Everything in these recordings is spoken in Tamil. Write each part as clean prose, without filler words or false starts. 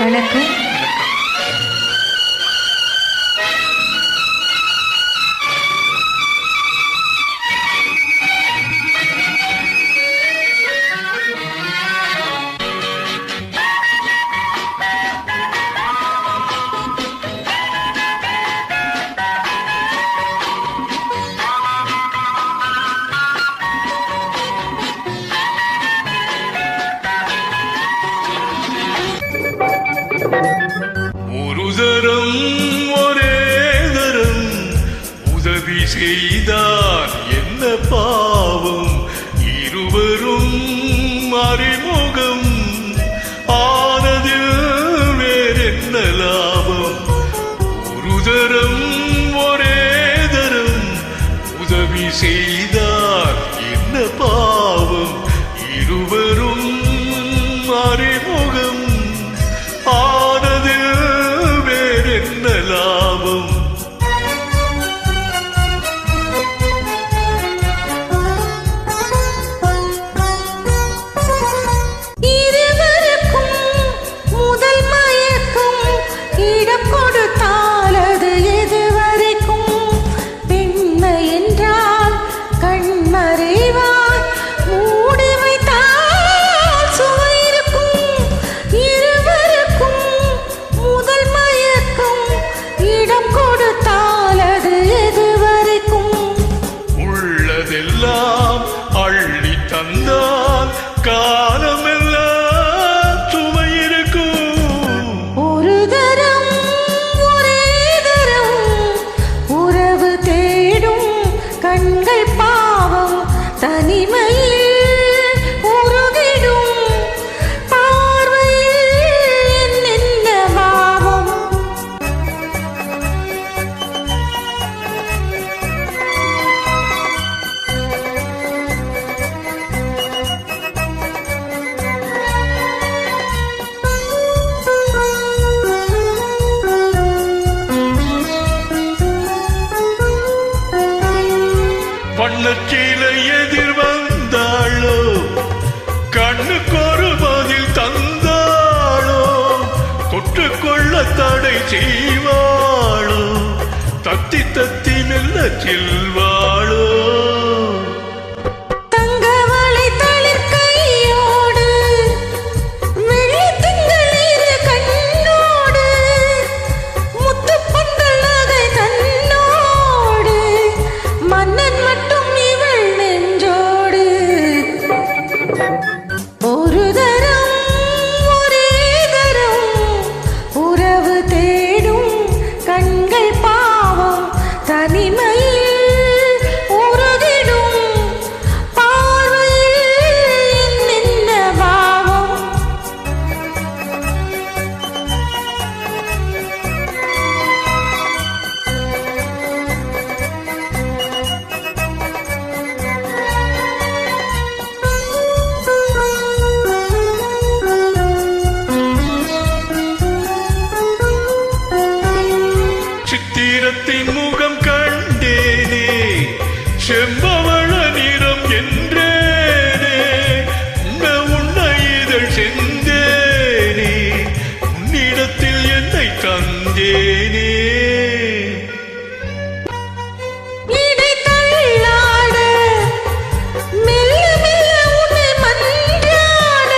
வணக்கம். ஒரு தரம் ஒரே தரம் உதவி செய்தார் என்ன பாவம், இருவரும் அறிமுகம் ஆனதில் வேறென்ன லாபம். ஒரு தரம் ஒரே தரம் உதவி செய்தார் என்ன பாவம், இருவரும் அறிமுகம் ஆனது வேறென்ன லாபம். இருவருக்கும் முதல் மயக்கம் இடம் கொடுத்தால் அது எதுவரைக்கும், பெண்மை என்றால் கண்மறைவாய் மூடி வைத்தால் சுவை இருக்கும். இருவருக்கும் முதல் மயக்கம் இடம் கொடுத்தால் அது எதுவரைக்கும், உள்ளதெல்லாம் அள்ளி தந்தால் காலமெல்லாம் சுமை இருக்கும். ஒரு தரம் ஒரே தரம் உறவு தேடும் கண்கள் பாவம், தனிமையில் உருகிடும் பார்வையில் என்னென்ன பாவம். வண்ணச்சீலை எதிர் வந்தாளோ, கண்ணுக்கொரு பதில் தந்தாளோ, தொட்டுக்கொள்ள தடை செய்வாளோ, தத்தி தத்தி மெல்ல செல்வாளோ. தங்கவளை தளிர் கையோடு வெள்ளித் திங்கள் இரு கண்ணோடு, முத்துப் பந்தல் நகை தன்னோடு, மன்னன் மட்டும் இவள் நெஞ்சோடு. ஒரு தரம் ஒரே தரம் உறவு தேடும் கண்கள் பாவம், தனிமையில் உருகிடும் பார்வையில் என்னென்ன பாவம். சித்திரத்தின் முகம் கண்டேனே, செம்பவள நிறம் என்றேனே, உன்ன இதழ் செந்தேனே, உன்னிடத்தில் என்னை தந்தேனே. இடை தள்ளாட மெல்ல மெல்ல உன்னை மன்றாட,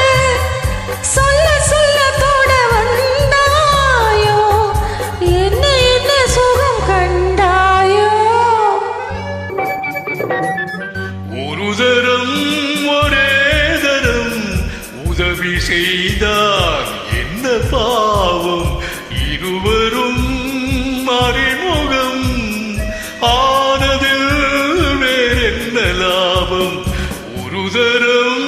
சொல்ல சொல்ல தொட வந்தாயோ, என்ன என்ன சுகம் கண்டாயோ. ஒரு தரம் ஒரே தரம் உதவி செய்தார் என்ன பாவம், இருவரும் அறிமுகம் ஆனதில் வேறென்ன லாபம். ஒரு தரம்